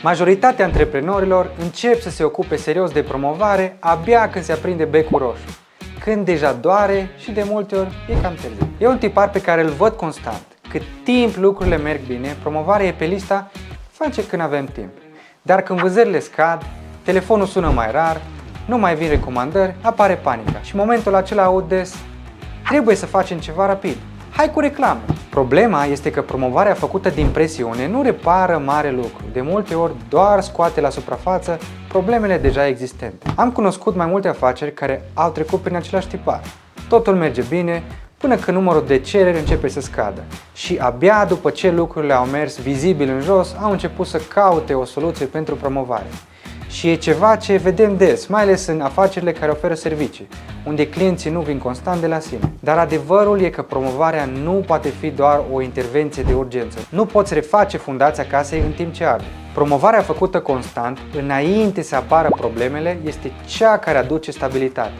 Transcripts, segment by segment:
Majoritatea antreprenorilor încep să se ocupe serios de promovare abia când se aprinde becul roșu, când deja doare și de multe ori e cam târziu. E un tipar pe care îl văd constant. Cât timp lucrurile merg bine, promovarea e pe lista face când avem timp. Dar când vânzările scad, telefonul sună mai rar, nu mai vin recomandări, apare panica și în momentul acela aud des: trebuie să facem ceva rapid, hai cu reclame. Problema este că promovarea făcută din presiune nu repară mare lucru, de multe ori doar scoate la suprafață problemele deja existente. Am cunoscut mai multe afaceri care au trecut prin același tipar. Totul merge bine până când numărul de cereri începe să scadă și abia după ce lucrurile au mers vizibil în jos, au început să caute o soluție pentru promovare. Și e ceva ce vedem des, mai ales în afacerile care oferă servicii, unde clienții nu vin constant de la sine. Dar adevărul e că promovarea nu poate fi doar o intervenție de urgență. Nu poți reface fundația casei în timp ce arde. Promovarea făcută constant, înainte să apară problemele, este cea care aduce stabilitate.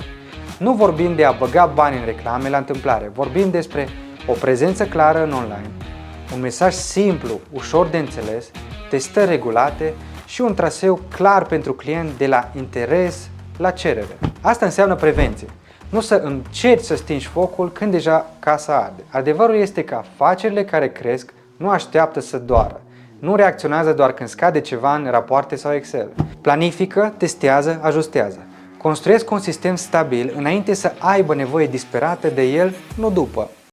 Nu vorbim de a băga bani în reclame la întâmplare, vorbim despre o prezență clară în online, un mesaj simplu, ușor de înțeles, testări regulate și un traseu clar pentru client de la interes la cerere. Asta înseamnă prevenție. Nu să încerci să stingi focul când deja casa arde. Adevărul este că afacerile care cresc nu așteaptă să doară. Nu reacționează doar când scade ceva în rapoarte sau Excel. Planifică, testează, ajustează. Construiesc un sistem stabil înainte să aibă nevoie disperată de el, nu după.